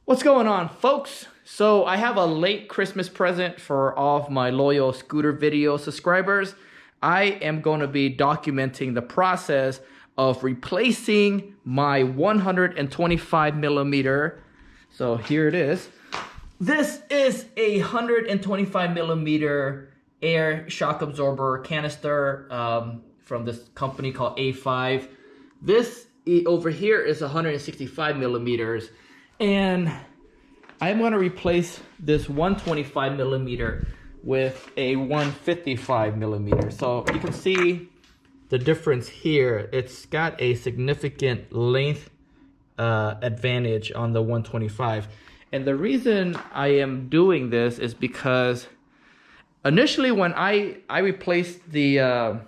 What's going on, folks? So I have a late Christmas present for all of my loyal Scooter Video subscribers. I am going to be documenting the process of replacing my 125 millimeter. So here it is. This is a 125 millimeter air shock absorber canister from this company called A5. This over here is 165 millimeters. And I'm going to replace this 125 millimeter with a 155 millimeter. So you can see the difference here. It's got a significant length advantage on the 125. And the reason I am doing this is because initially when I replaced the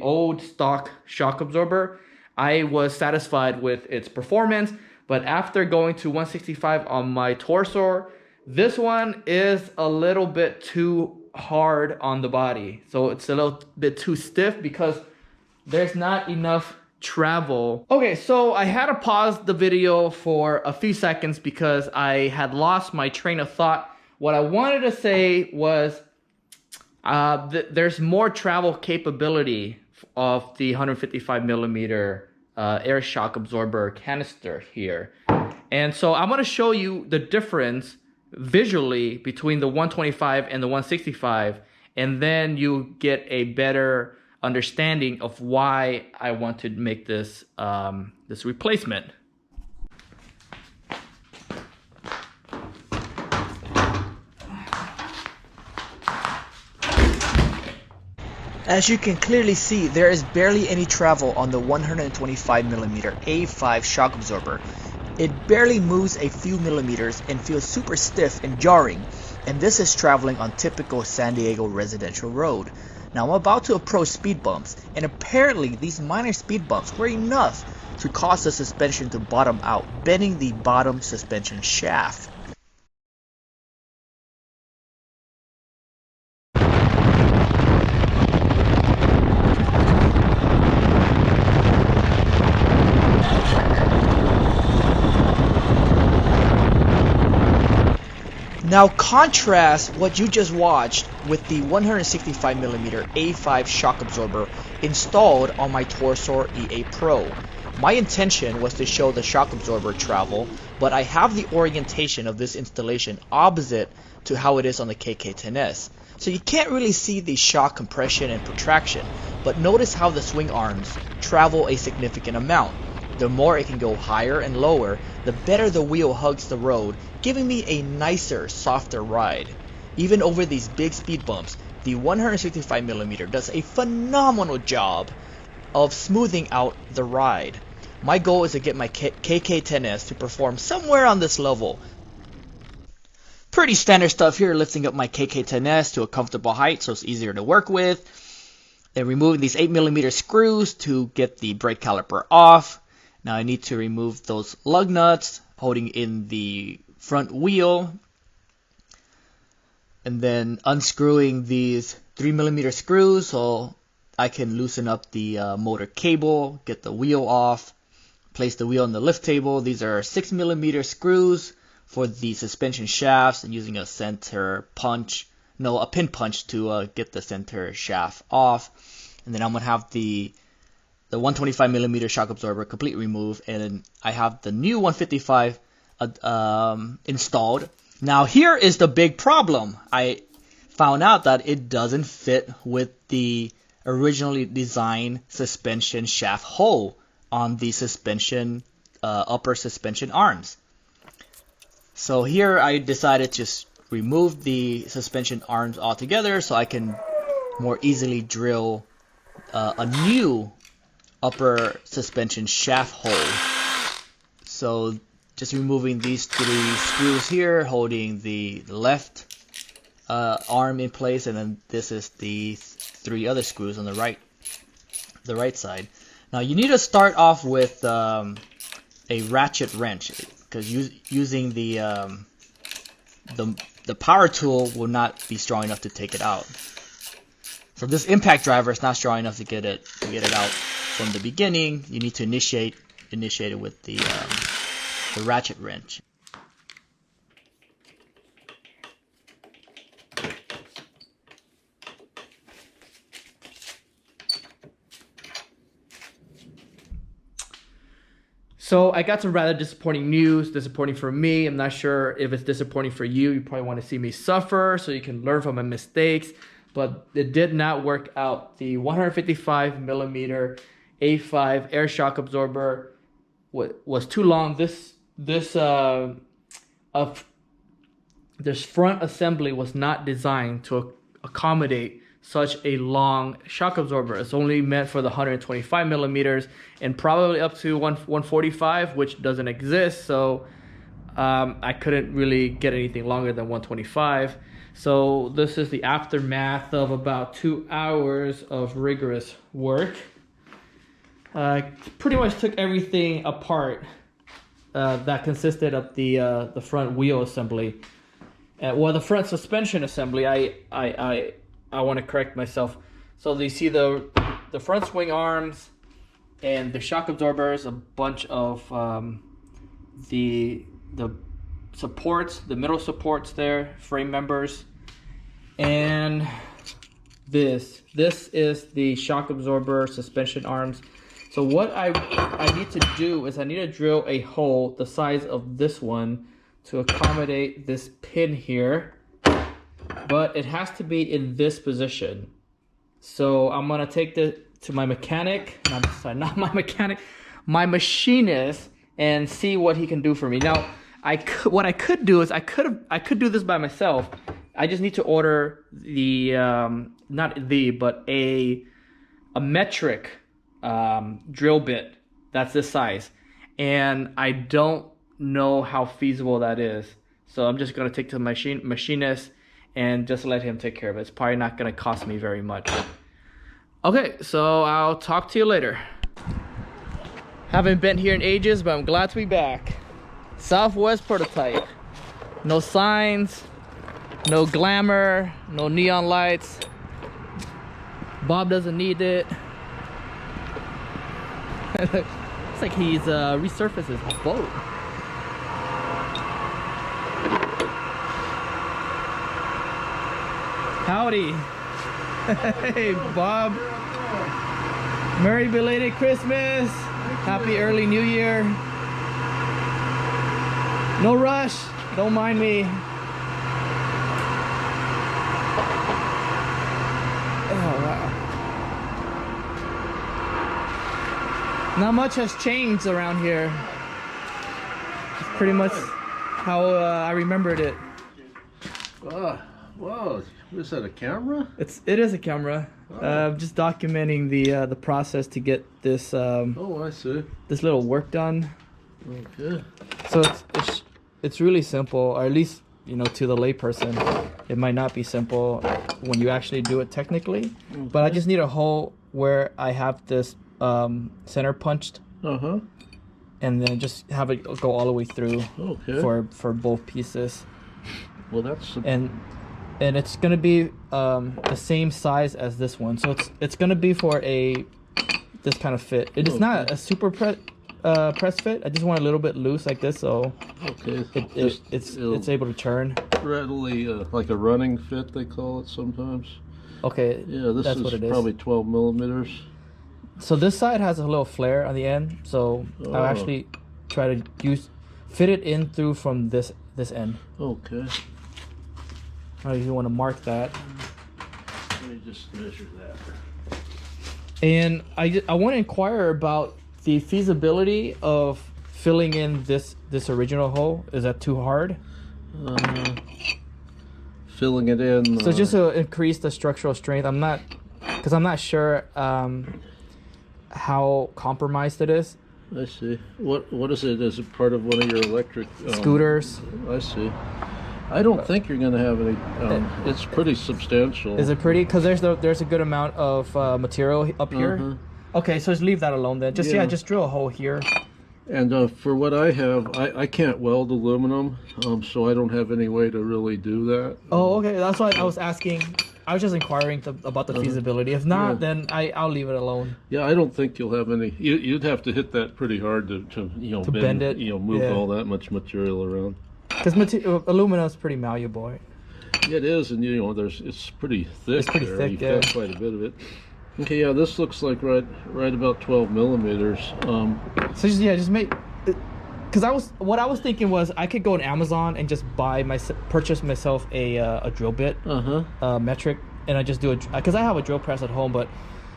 old stock shock absorber, I was satisfied with its performance. But after going to 165 on my Torsor, this one is a little bit too hard on the body. So it's a little bit too stiff because there's not enough travel. Okay, so I had to pause the video for a few seconds because I had lost my train of thought. What I wanted to say was there's more travel capability of the 155 millimeter air shock absorber canister here. And so I'm going to show you the difference visually between the 125 and the 165, and then you get a better understanding of why I want to make this this replacement. As you can clearly see, there is barely any travel on the 125mm A5 shock absorber. It barely moves a few millimeters and feels super stiff and jarring, and this is traveling on typical San Diego residential road. Now I'm about to approach speed bumps, and apparently these minor speed bumps were enough to cause the suspension to bottom out, bending the bottom suspension shaft. Now contrast what you just watched with the 165mm A5 shock absorber installed on my Torsor EA Pro. My intention was to show the shock absorber travel, but I have the orientation of this installation opposite to how it is on the KK10S. So you can't really see the shock compression and protraction, but notice how the swing arms travel a significant amount. The more it can go higher and lower, the better the wheel hugs the road, giving me a nicer, softer ride. Even over these big speed bumps, the 165mm does a phenomenal job of smoothing out the ride. My goal is to get my KK10S to perform somewhere on this level. Pretty standard stuff here, lifting up my KK10S to a comfortable height so it's easier to work with. Then removing these 8mm screws to get the brake caliper off. Now I need to remove those lug nuts holding in the front wheel, and then unscrewing these 3mm screws so I can loosen up the motor cable, get the wheel off, place the wheel on the lift table. These are 6mm screws for the suspension shafts, and using a pin punch to get the center shaft off. And then I'm gonna have the 125mm shock absorber completely removed, and then I have the new 155 installed. Now here is the big problem. I found out that it doesn't fit with the originally designed suspension shaft hole on the suspension upper suspension arms. So here I decided to just remove the suspension arms altogether so I can more easily drill a new upper suspension shaft hole. So just removing these 3 screws here, holding the left arm in place, and then this is the 3 other screws on the right side. Now you need to start off with a ratchet wrench, because using the power tool will not be strong enough to take it out. So this impact driver is not strong enough to get it out from the beginning. You need to initiate it with the ratchet wrench. So I got some rather disappointing news. Disappointing for me. I'm not sure if it's disappointing for you. You probably want to see me suffer so you can learn from my mistakes. But it did not work out. The 155 millimeter A5 air shock absorber was too long. This front assembly was not designed to accommodate such a long shock absorber. It's only meant for the 125 millimeters and probably up to 145, which doesn't exist. So I couldn't really get anything longer than 125. So this is the aftermath of about 2 hours of rigorous work. Pretty much took everything apart that consisted of the front wheel assembly. Well, the front suspension assembly. I want to correct myself. So you see the front swing arms and the shock absorbers, a bunch of the supports, the middle supports there, frame members, and this is the shock absorber suspension arms. So what I need to do is I need to drill a hole the size of this one to accommodate this pin here, but it has to be in this position. So I'm gonna take this to my mechanic, my machinist, and see what he can do for me. Now, what I could do is I could do this by myself. I just need to order but a metric drill bit that's this size, and I don't know how feasible that is. So I'm just gonna take to the machinist and just let him take care of it. It's probably not gonna cost me very much. Okay, so I'll talk to you later. Haven't been here in ages, but I'm glad to be back. Southwest prototype. No signs, no glamour, no neon lights. Bob doesn't need it. Looks like he's resurfaced his boat. Howdy. Hey, Bob. Merry belated Christmas. Happy early New Year. No rush. Don't mind me. Oh, wow. Not much has changed around here. It's pretty much how I remembered it. Wow, is that a camera? It is a camera. Just documenting the process to get this Oh, I see. this little work done. Okay. So it's really simple, or at least, you know, to the layperson, it might not be simple when you actually do it technically. Okay. But I just need a hole where I have this center punched, and then just have it go all the way through. Okay. For both pieces. Well, that's and it's gonna be the same size as this one, so it's gonna be for this kind of fit. It is not a super press fit. I just want a little bit loose like this, so okay. it's able to turn Readily, like a running fit, they call it sometimes. Okay, Yeah, this that's is what it is. probably 12 millimeters. So this side has a little flare on the end, so I'll actually try to fit it in through from this end. Okay. You want to mark that. Let me just measure that. And I want to inquire about the feasibility of filling in this original hole. Is that too hard? Filling it in. So just to increase the structural strength, I'm not sure how compromised it is. I see. What is it? Is it part of one of your electric Scooters? I see. I don't think you're going to have any. It's pretty substantial. Is it pretty? Because there's a good amount of material up here. Okay, so just leave that alone then. Just drill a hole here. And for what I have, I can't weld aluminum, so I don't have any way to really do that. Oh, okay. That's why I was asking. I was just inquiring about the feasibility. If not, then I'll leave it alone. Yeah, I don't think you'll have any. You'd have to hit that pretty hard to bend it. Move all that much material around. Because aluminum is pretty malleable. Right? Yeah, it is, and it's pretty thick. It's pretty thick. You've got quite a bit of it. Okay, yeah, this looks like right about 12 millimeters. So just Because what I was thinking was I could go on Amazon and just purchase myself a drill bit, metric, and I just do it because I have a drill press at home, but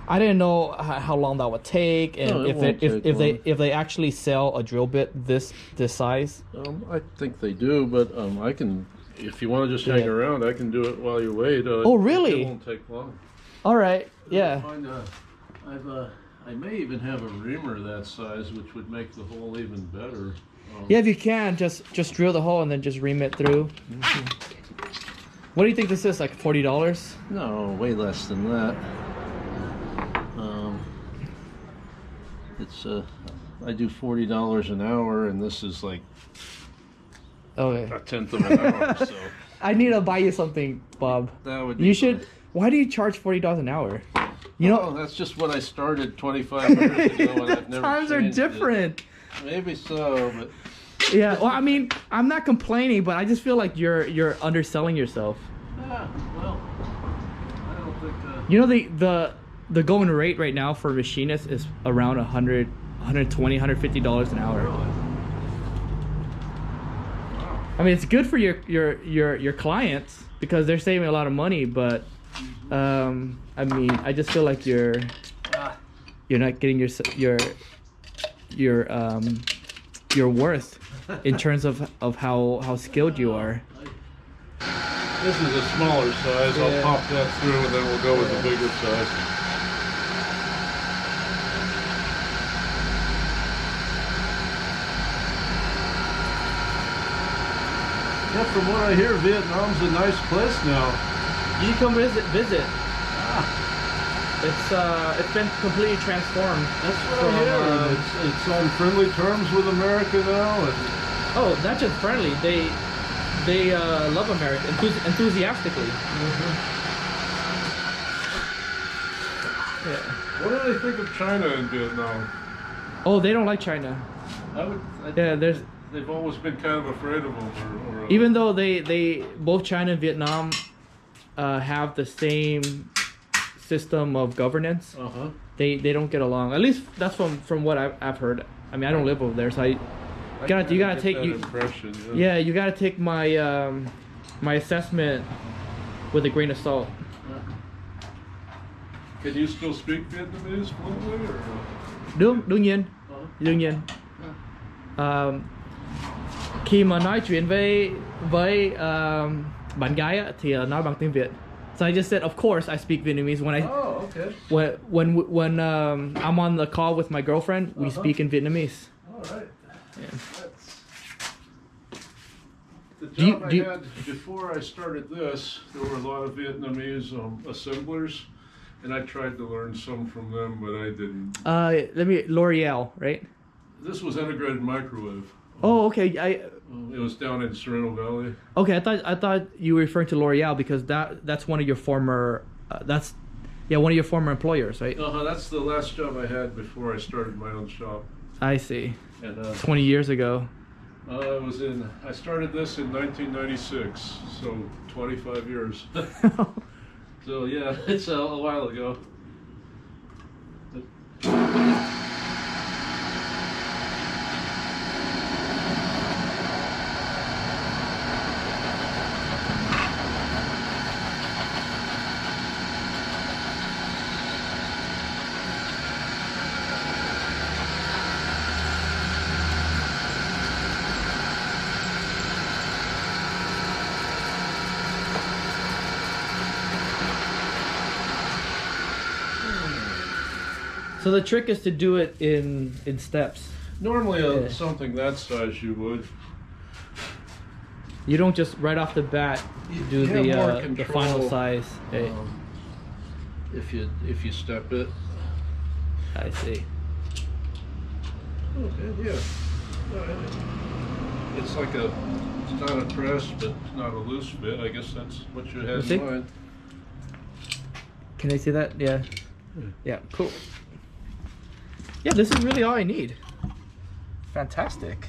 I didn't know how long that would take, and No, it won't take if they actually sell a drill bit this size. I think they do, but I can. If you want to just hang around, I can do it while you wait. Oh, really? It won't take long. All right. Yeah. I may even have a reamer that size, which would make the hole even better. Yeah, if you can, just drill the hole and then just ream it through. What do you think this is? Like $40? No, way less than that. I do $40 an hour, and this is like Okay. a tenth of an hour. So I need to buy you something, Bob. that would. Be You should. fine. Why do you charge $40 an hour? You know, Oh, that's just what I started 25 years ago, and I've never times are changed it. different. Maybe so, but Yeah. Well, I mean, I'm not complaining, but I just feel like you're underselling yourself. well, I don't think. You know the going rate right now for machinists is around $100, $120, $150 an hour. I mean, it's good for your clients because they're saving a lot of money, but I mean, I just feel like you're not getting your worth in terms of how skilled you are. This is a smaller size. Yeah. I'll pop that through, and then we'll go with the bigger size. Yeah, from what I hear, Vietnam's a nice place now. You can come visit. It's been completely transformed. That's what I hear. And it's on friendly terms with America now. And Oh, not just friendly. They love America enthusiastically. Yeah. what do they think of China and Vietnam? Oh, they don't like China. Yeah, They've always been kind of afraid of them. Even though they both China and Vietnam have the same system of governance, they don't get along. At least that's from what I've heard. I mean, I don't live over there, so you gotta take impression. yeah, you gotta take my my assessment with a grain of salt. Can you still speak Vietnamese fluently, or? Đương nhiên. Khi mà nói chuyện với bạn gái á, thì nói bằng tiếng Việt. So I just said, of course, I speak Vietnamese when Oh, okay. when I'm on the call with my girlfriend, we speak in Vietnamese. All right. Yeah. The Do you- job do you- I had before I started this, there were a lot of Vietnamese assemblers, and I tried to learn some from them, but I didn't. L'Oreal, right? This was integrated microwave. Oh, okay. It was down in Sereno Valley. Okay, I thought you were referring to L'Oreal because that's one of your former one of your former employers, right? That's the last job I had before I started my own shop. I see. And 20 years ago. I started this in 1996, so 25 years. So yeah, it's a while ago. So the trick is to do it in steps. Normally, something that size you would. You don't just right off the bat do You have more the control, final size. Hey, If you step it. I see. Okay, yeah. It's like it's not a press, but it's not a loose fit. I guess that's what you had See? in mind. Can I see that? Yeah. Yeah, cool. Yeah, this is really all I need. Fantastic.